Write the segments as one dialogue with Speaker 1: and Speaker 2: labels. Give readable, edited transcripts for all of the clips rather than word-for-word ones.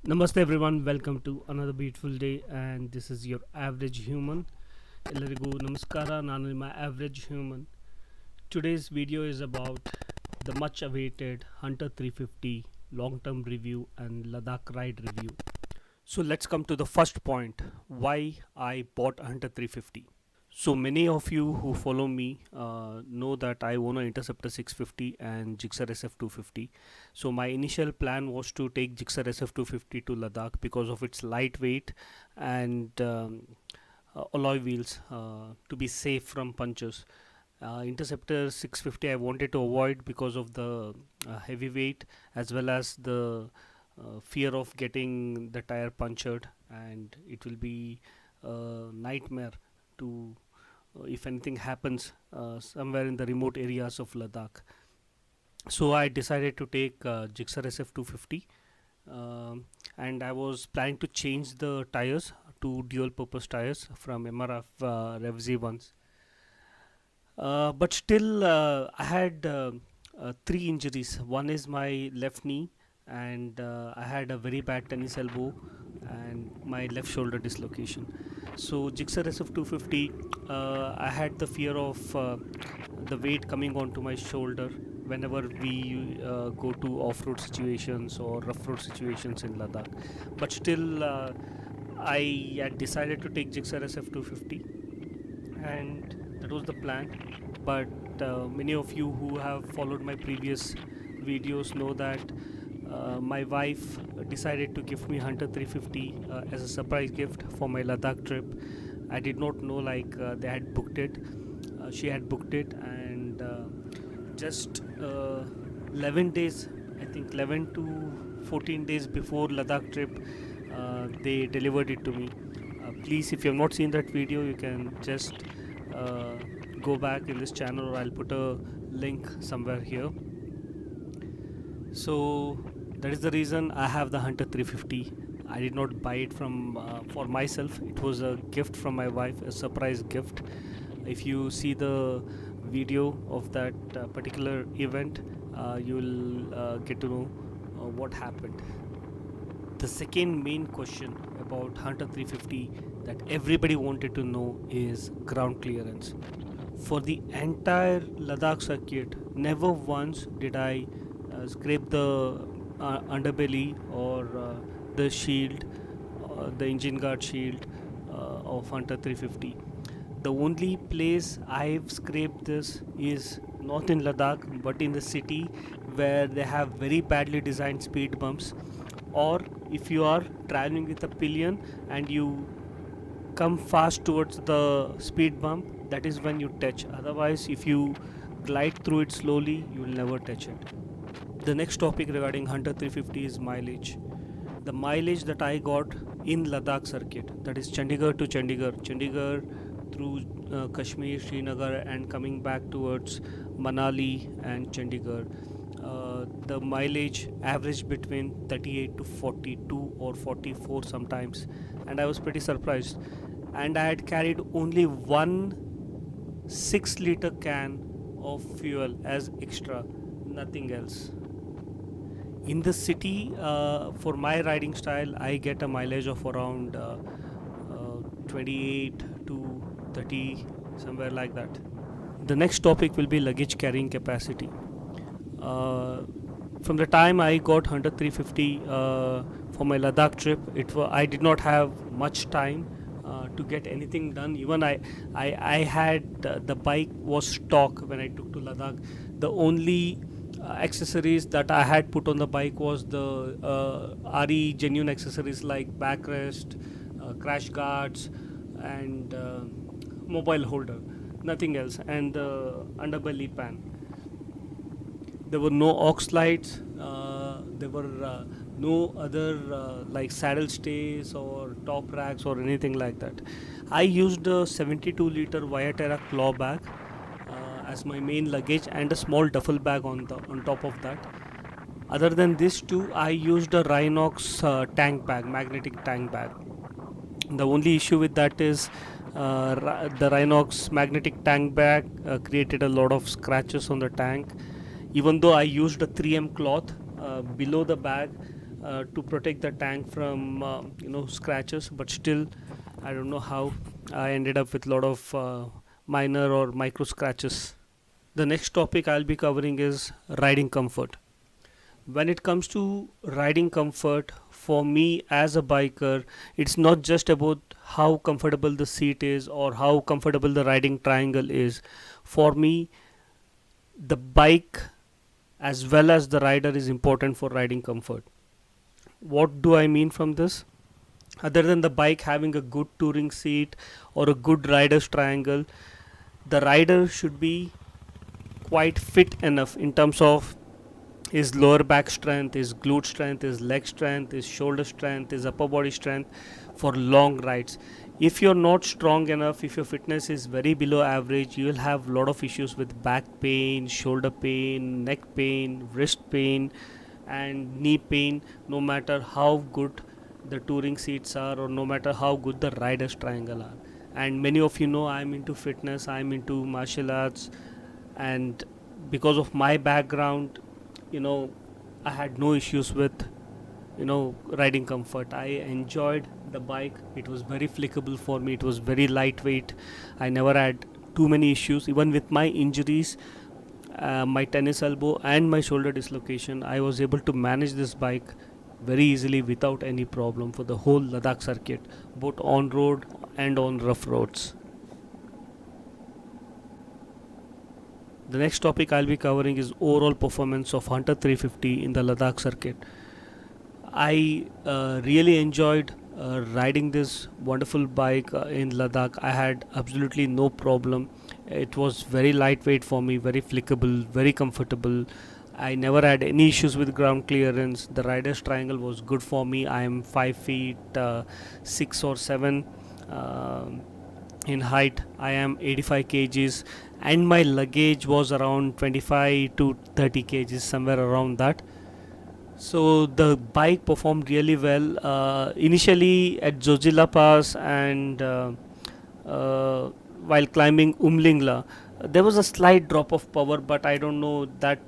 Speaker 1: Namaste everyone, welcome to another beautiful day, and this is your average human. ಎಲ್ಲರಿಗೂ ನಮಸ್ಕಾರ, ನಾನು ನಿಮ್ಮ average human. Today's video is about the much awaited Hunter 350 long term review and Ladakh ride review. So let's come to the first point, why I bought Hunter 350. So many of you who follow me know that I own an Interceptor 650 and Gixxer SF 250. So my initial plan was to take Gixxer SF 250 to Ladakh because of its lightweight and alloy wheels to be safe from punctures. Interceptor 650 I wanted to avoid because of the heavy weight as well as the fear of getting the tire punctured, and it will be a nightmare to if anything happens somewhere in the remote areas of Ladakh. So I decided to take Gixxer SF 250, and I was planning to change the tires to dual purpose tires from MRF Rev Z ones. But still, I had three injuries. One is my left knee, and I had a very bad tennis elbow and my left shoulder dislocation. So Gixxer SF 250, I had the fear of the weight coming onto my shoulder whenever we go to off-road situations or rough road situations in Ladakh. But still, I had decided to take Gixxer SF 250, and that was the plan. But many of you who have followed my previous videos know that my wife decided to give me Hunter 350 as a surprise gift for my Ladakh trip. I did not know they had booked it. She had booked it, and just 11 days, I think 11 to 14 days before Ladakh trip, they delivered it to me. Please, if you have not seen that video, you can just uh, go back in this channel, or I'll put a link somewhere here. So that is the reason I have the Hunter 350. I did not buy it from for myself. It was a gift from my wife, a surprise gift. If you see the video of that particular event, you will get to know what happened. The second main question about Hunter 350 that everybody wanted to know is ground clearance. For the entire Ladakh circuit, never once did I scrape the underbelly or the shield, the engine guard shield of Hunter 350. The only place I've scraped this is not in Ladakh but in the city, where they have very badly designed speed bumps, or if you are traveling with a pillion and you come fast towards the speed bump, that is when you touch. Otherwise, if you glide through it slowly, you will never touch it. The next topic regarding Hunter 350 is mileage. The mileage that I got in Ladakh circuit, that is Chandigarh to Chandigarh through Kashmir, Srinagar, and coming back towards Manali and Chandigarh, the mileage averaged between 38 to 42 or 44 sometimes, and I was pretty surprised. And I had carried only one 6-liter can of fuel as extra, nothing else. In the city, for my riding style, I get a mileage of around 28 to 30, somewhere like that. The next topic will be luggage carrying capacity. From the time I got Hunter 350 for my Ladakh trip, I did not have much time to get anything done. Even I had the bike was stock when I took to Ladakh. The only accessories that I had put on the bike was the RE genuine accessories like backrest, crash guards, and mobile holder. Nothing else, and the underbelly pan. There were no aux lights. There were no other like saddle stays or top racks or anything like that. I used a 72-liter Viaterra claw bag as my main luggage, and a small duffel bag on top of that. Other than this two, I used a Rhinox tank bag, magnetic tank bag. The only issue with that is the Rhinox magnetic tank bag created a lot of scratches on the tank. Even though I used a 3M cloth below the bag, to protect the tank from scratches, but still I don't know how I ended up with a lot of minor or micro scratches. The next topic I'll be covering is riding comfort. When it comes to riding comfort, for me as a biker, it's not just about how comfortable the seat is or how comfortable the riding triangle is. For me, the bike as well as the rider is important for riding comfort. What do I mean from this? Other than the bike having a good touring seat or a good rider's triangle, the rider should be quite fit enough in terms of his lower back strength, his glute strength, his leg strength, his shoulder strength, his upper body strength for long rides. If you're not strong enough, if your fitness is very below average, you will have a lot of issues with back pain, shoulder pain, neck pain, wrist pain, and knee pain, no matter how good the touring seats are or no matter how good the riders triangle are. And many of you know I'm into fitness, I'm into martial arts, and because of my background, you know, I had no issues with riding comfort. I enjoyed the bike. It was very flickable for me, it was very lightweight. I never had too many issues. Even with my injuries, my tennis elbow and my shoulder dislocation, I was able to manage this bike very easily without any problem for the whole Ladakh circuit, both on road and on rough roads. The next topic I'll be covering is overall performance of Hunter 350 in the Ladakh circuit. I really enjoyed riding this wonderful bike in Ladakh. I had absolutely no problem. It was very lightweight for me, very flickable, very comfortable. I never had any issues with ground clearance. The rider's triangle was good for me. I am 5 feet 6 or 7 in height. I am 85 kgs, and my luggage was around 25 to 30 kgs, somewhere around that. So the bike performed really well. Initially at Zojila Pass and uh, while climbing Umlingla, there was a slight drop of power, but I don't know that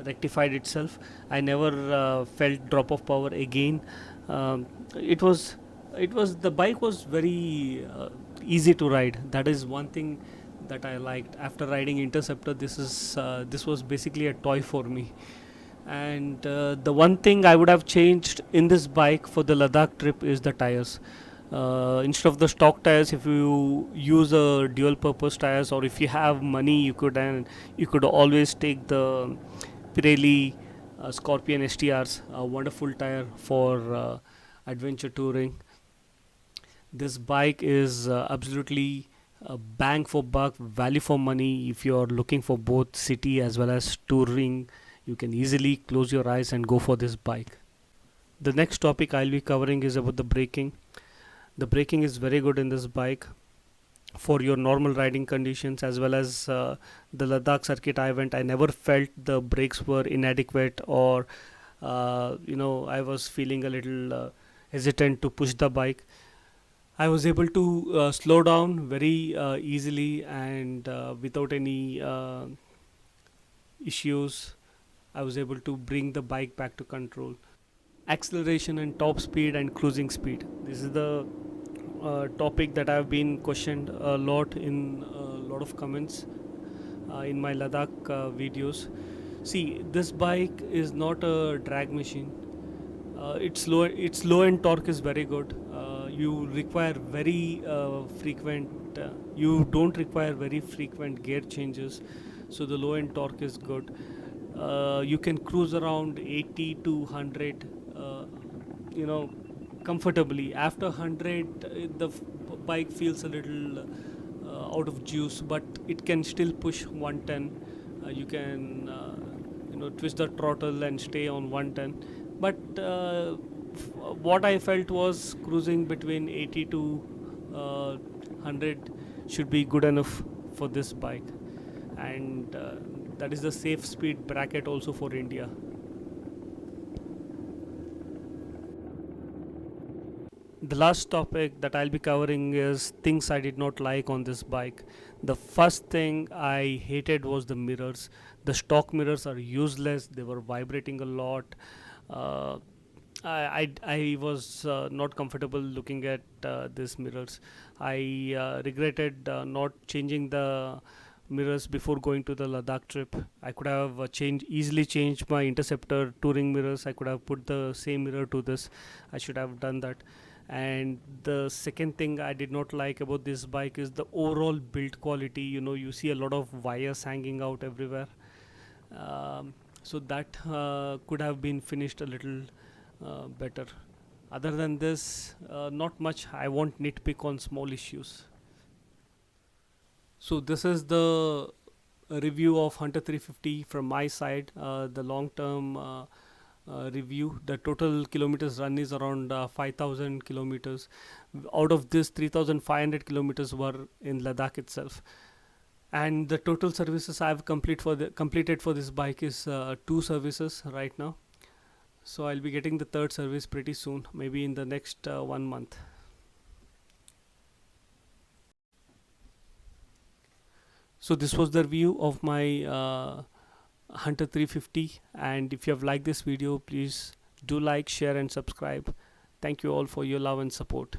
Speaker 1: rectified itself. I never felt drop of power again. Um, it was the bike was very easy to ride. That is one thing that I liked. After riding Interceptor, this was basically a toy for me. And the one thing I would have changed in this bike for the Ladakh trip is the tires. Instead of the stock tires, if you use a dual purpose tires, or if you have money, you could always take the Pirelli Scorpion STRs, a wonderful tire for adventure touring. This bike is absolutely bang for buck, value for money. If you're looking for both city as well as touring, you can easily close your eyes and go for this bike. The next topic I'll be covering is about the braking. The braking is very good in this bike for your normal riding conditions as well as the Ladakh circuit I went. I never felt the brakes were inadequate or I was feeling a little hesitant to push the bike. I was able to slow down very easily and without any issues. I was able to bring the bike back to control. Acceleration and top speed and cruising speed. This is the topic that I've been questioned a lot in a lot of comments in my Ladakh videos. See, this bike is not a drag machine. Its low end torque is very good. You require very frequent. You don't require very frequent gear changes, so the low end torque is good. You can cruise around 80 to 100, you know, comfortably. After 100, the bike feels a little out of juice, but it can still push 110. You can twist the throttle and stay on 110, but what I felt was cruising between 80 to 100 should be good enough for this bike, and that is the safe speed bracket also for India. The last topic that I'll be covering is things I did not like on this bike. The first thing I hated was the mirrors. The stock mirrors are useless, they were vibrating a lot. Uh, I was not comfortable looking at these mirrors. I regretted not changing the mirrors before going to the Ladakh trip. I could have easily changed my Interceptor touring mirrors. I could have put the same mirror to this. I should have done that. And the second thing I did not like about this bike is the overall build quality. You know, you see a lot of wires hanging out everywhere. Um, so that could have been finished a little better. Other than this, not much. I won't nitpick on small issues. So this is the review of Hunter 350 from my side. The long-term review. The total kilometers run is around 5,000 kilometers. Out of this, 3,500 kilometers were in Ladakh itself. And the total services I've completed for this bike is two services right now. So I'll be getting the third service pretty soon, maybe in the next 1 month. So this was the review of my Hunter 350, and if you have liked this video, please do like, share and subscribe. Thank you all for your love and support.